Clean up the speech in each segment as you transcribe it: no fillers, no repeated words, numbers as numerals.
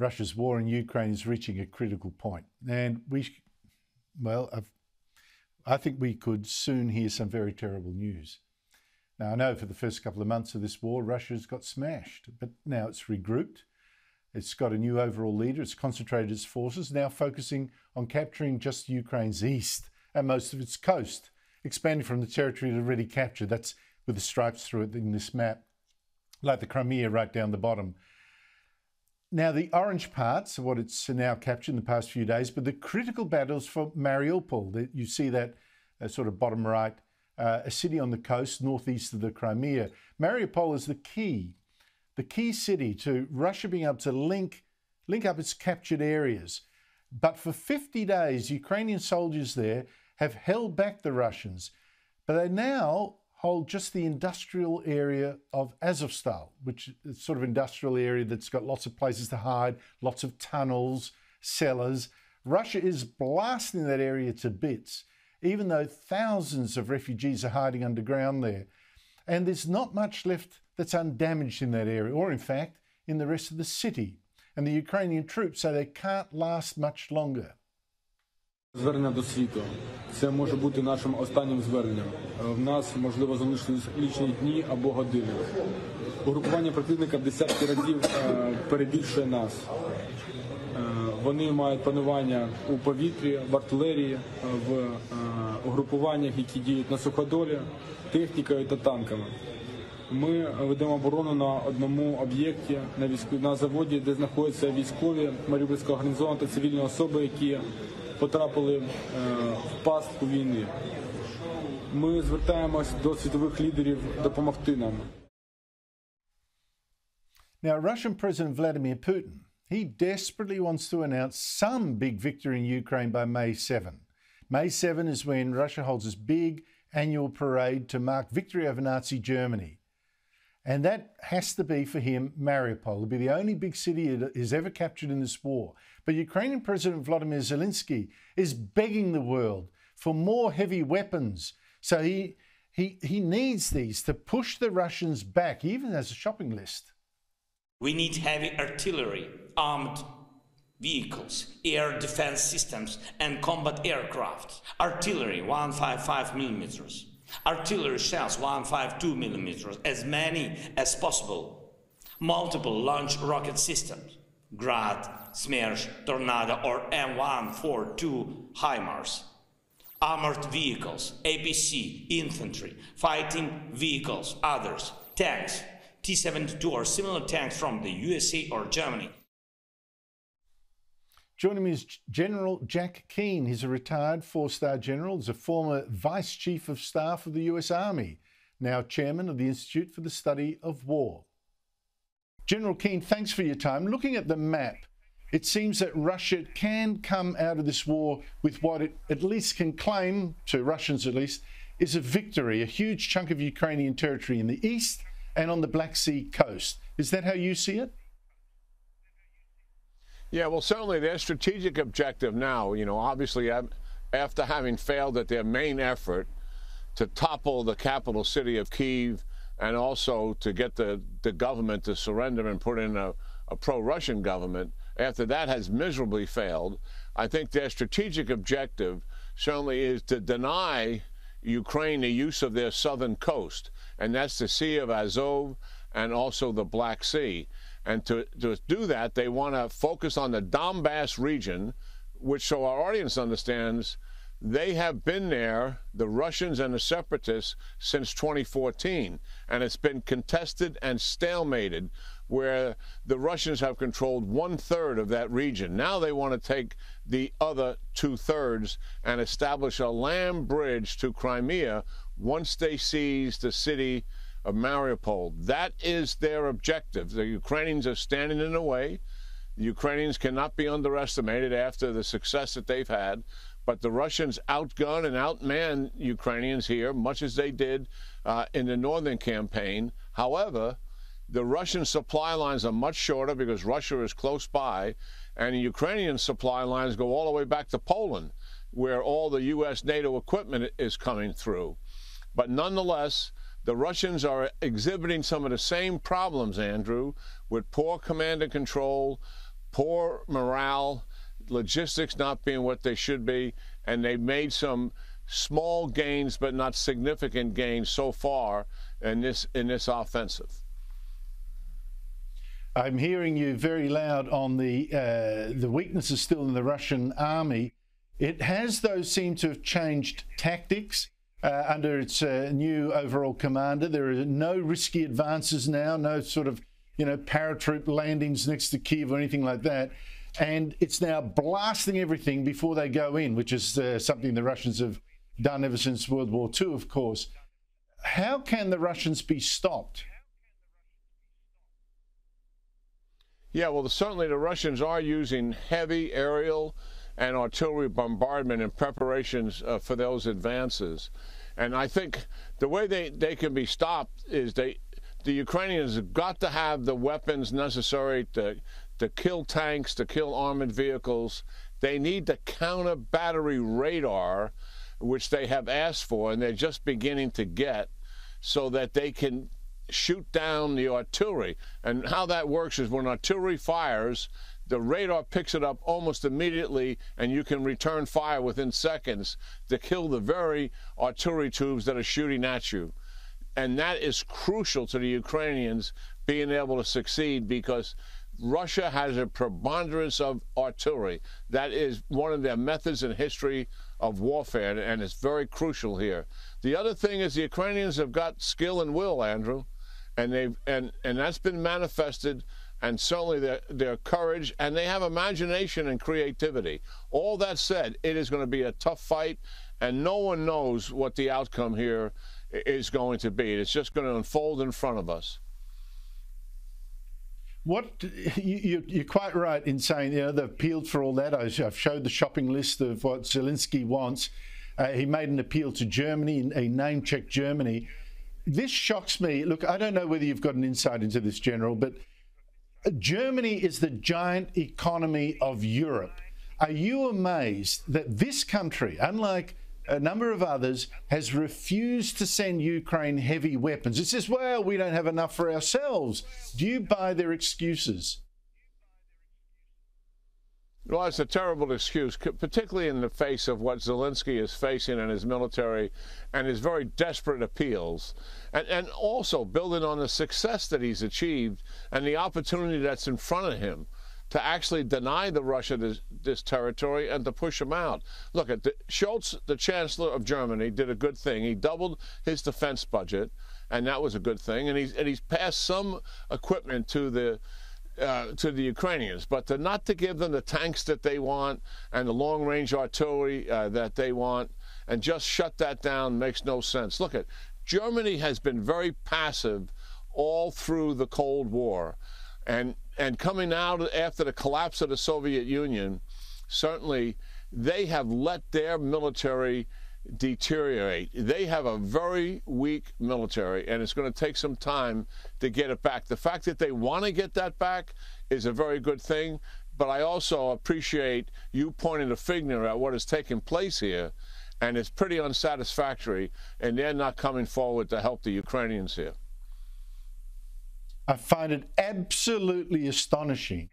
Russia's war in Ukraine is reaching a critical point. And I think we could soon hear some very terrible news. Now, I know for the first couple of months of this war, Russia's got smashed, but now it's regrouped. It's got a new overall leader. It's concentrated its forces, now focusing on capturing just Ukraine's east and most of its coast, expanding from the territory it already captured. That's with the stripes through it in this map, like the Crimea right down the bottom. Now, the orange parts are what it's now captured in the past few days, but the critical battles for Mariupol, you see that sort of bottom right, a city on the coast northeast of the Crimea. Mariupol is the key city to Russia being able to link up its captured areas. But for 50 days, Ukrainian soldiers there have held back the Russians, but they now hold just the industrial area of Azovstal, which is sort of industrial area that's got lots of places to hide, lots of tunnels, cellars. Russia is blasting that area to bits, even though thousands of refugees are hiding underground there. And there's not much left that's undamaged in that area, or in fact, in the rest of the city. And the Ukrainian troops say they can't last much longer. Звернення до світу. Це може бути нашим останнім зверненням. В нас, можливо, залишились лічні дні або години. Угрупування противника в десятки разів перебільшує нас. Вони мають панування у повітрі, в артилерії, в угрупуваннях, які діють на суходолі, технікою та танками. Ми ведемо оборону на одному об'єкті, на заводі, де знаходяться військові Маріупольського гарнізону та цивільні особи, які потрапили в пастку війни. Ми звертаємось до світових лідерів допомогти нам. Now, Russian President Volodymyr Putin, he desperately wants to announce some big victory in Ukraine by May 7. May 7 is when Russia holds its big annual parade to mark victory over Nazi Germany. And that has to be, for him, Mariupol. It'll be the only big city it has ever captured in this war. But Ukrainian President Volodymyr Zelensky is begging the world for more heavy weapons. So he needs these to push the Russians back. He even has a shopping list. We need heavy artillery, armed vehicles, air defense systems, and combat aircraft. Artillery, 155 millimeters. Artillery shells, 152 millimeters, as many as possible. Multiple launch rocket systems, Grad, Smersh, Tornado, or M142 HIMARS. Armored vehicles, APC, infantry, fighting vehicles, others, tanks, T-72 or similar tanks from the USA or Germany. Joining me is General Jack Keane. He's a retired four-star general. He's a former Vice Chief of Staff of the US Army, now Chairman of the Institute for the Study of War. General Keane, thanks for your time. Looking at the map, it seems that Russia can come out of this war with what it at least can claim, to Russians at least, is a victory, a huge chunk of Ukrainian territory in the east and on the Black Sea coast. Is that how you see it? Yeah, well, certainly their strategic objective now, obviously after having failed at their main effort to topple the capital city of Kyiv and also to get the government to surrender and put in a pro-Russian government, after that has miserably failed, I think their strategic objective certainly is to deny Ukraine the use of their southern coast, and that's the Sea of Azov and also the Black Sea. And to do that, they want to focus on the Donbass region, which, so our audience understands, they have been there, the Russians and the separatists, since 2014. And it's been contested and stalemated, where the Russians have controlled 1/3 of that region. Now they want to take the other 2/3 and establish a land bridge to Crimea once they seize the city of Mariupol. That is their objective. The Ukrainians are standing in the way. The Ukrainians cannot be underestimated after the success that they've had. But the Russians outgun and outman Ukrainians here, much as they did in the northern campaign. However, the Russian supply lines are much shorter because Russia is close by, and the Ukrainian supply lines go all the way back to Poland, where all the U.S. NATO equipment is coming through. But nonetheless, the Russians are exhibiting some of the same problems, Andrew, with poor command and control, poor morale, logistics not being what they should be, and they've made some small gains but not significant gains so far in this offensive. I'm hearing you very loud on the weaknesses still in the Russian army. It has, though, seemed to have changed tactics under its new overall commander. There are no risky advances now, no sort of, paratroop landings next to Kiev or anything like that. And it's now blasting everything before they go in, which is something the Russians have done ever since World War II, of course. How can the Russians be stopped? Yeah, well, certainly the Russians are using heavy aerial and artillery bombardment in preparations for those advances. And I think the way they can be stopped is the Ukrainians have got to have the weapons necessary to kill tanks, to kill armored vehicles. They need the counter battery radar, which they have asked for, and they're just beginning to get, so that they can shoot down the artillery. And how that works is when artillery fires, the radar picks it up almost immediately, and you can return fire within seconds to kill the very artillery tubes that are shooting at you. And that is crucial to the Ukrainians being able to succeed, because Russia has a preponderance of artillery. That is one of their methods in history of warfare, and it's very crucial here. The other thing is the Ukrainians have got skill and will, Andrew, and that's been manifested, and certainly their courage, and they have imagination and creativity. All that said, it is going to be a tough fight, and no one knows what the outcome here is going to be. It's just going to unfold in front of us. You're quite right in saying, they've appealed for all that. I've showed the shopping list of what Zelensky wants. He made an appeal to Germany, a name-checked Germany. This shocks me. Look, I don't know whether you've got an insight into this, General, but Germany is the giant economy of Europe. Are you amazed that this country, unlike a number of others, has refused to send Ukraine heavy weapons? It says, well, we don't have enough for ourselves. Do you buy their excuses? Well, it's a terrible excuse, particularly in the face of what Zelensky is facing in his military and his very desperate appeals, and also building on the success that he's achieved and the opportunity that's in front of him to actually deny the Russia this territory and to push them out. Look, Scholz, the Chancellor of Germany, did a good thing. He doubled his defense budget, and that was a good thing. And he's passed some equipment to the Ukrainians, but not to give them the tanks that they want and the long-range artillery that they want, and just shut that down makes no sense. Look, Germany has been very passive all through the Cold War, and coming out after the collapse of the Soviet Union, certainly they have let their military deteriorate. They have a very weak military, and it's going to take some time to get it back. The fact that they want to get that back is a very good thing, but I also appreciate you pointing the finger at what has taken place here, and it's pretty unsatisfactory, and they're not coming forward to help the Ukrainians here. I find it absolutely astonishing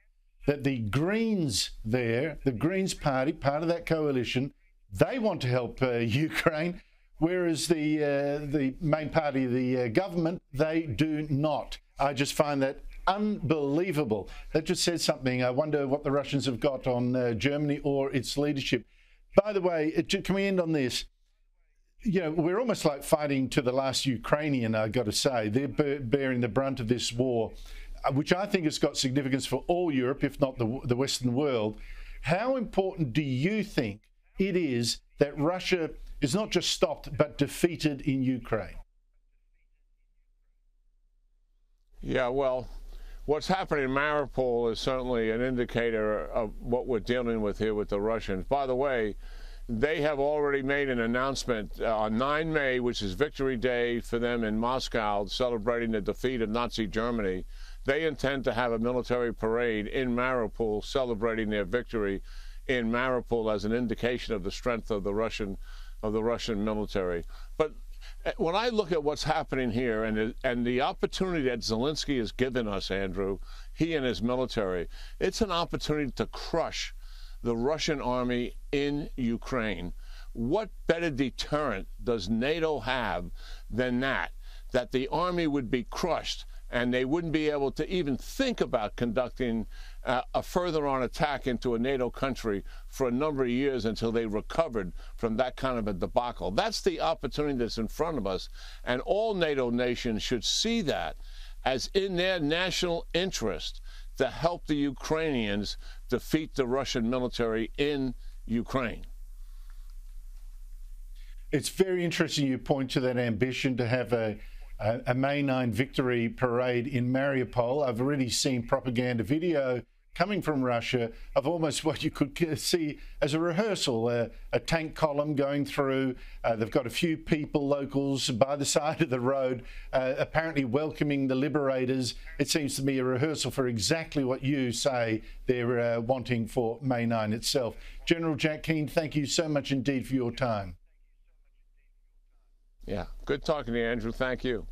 that the Greens there, the Greens party, part of that coalition, they want to help Ukraine, whereas the main party, the government, they do not. I just find that unbelievable. That just says something. I wonder what the Russians have got on Germany or its leadership. By the way, can we end on this? We're almost like fighting to the last Ukrainian, I've got to say. They're bearing the brunt of this war, which I think has got significance for all Europe, if not the Western world. How important do you think it is that Russia is not just stopped, but defeated in Ukraine? Yeah, well, what's happening in Mariupol is certainly an indicator of what we're dealing with here with the Russians. By the way, they have already made an announcement on 9 May, which is Victory Day for them in Moscow, celebrating the defeat of Nazi Germany. They intend to have a military parade in Mariupol celebrating their victory in Mariupol as an indication of the strength of the Russian military. But when I look at what's happening here and the opportunity that Zelensky has given us, Andrew, he and his military, it's an opportunity to crush the Russian army in Ukraine. What better deterrent does NATO have than that the army would be crushed and they wouldn't be able to even think about conducting a further-on attack into a NATO country for a number of years until they recovered from that kind of a debacle. That's the opportunity that's in front of us, and all NATO nations should see that as in their national interest to help the Ukrainians defeat the Russian military in Ukraine. It's very interesting you point to that ambition to have a May 9 victory parade in Mariupol. I've already seen propaganda video coming from Russia of almost what you could see as a rehearsal, a tank column going through. They've got a few people, locals, by the side of the road, apparently welcoming the liberators. It seems to me a rehearsal for exactly what you say they're wanting for May 9 itself. General Jack Keane, thank you so much indeed for your time. Yeah, good talking to you, Andrew. Thank you.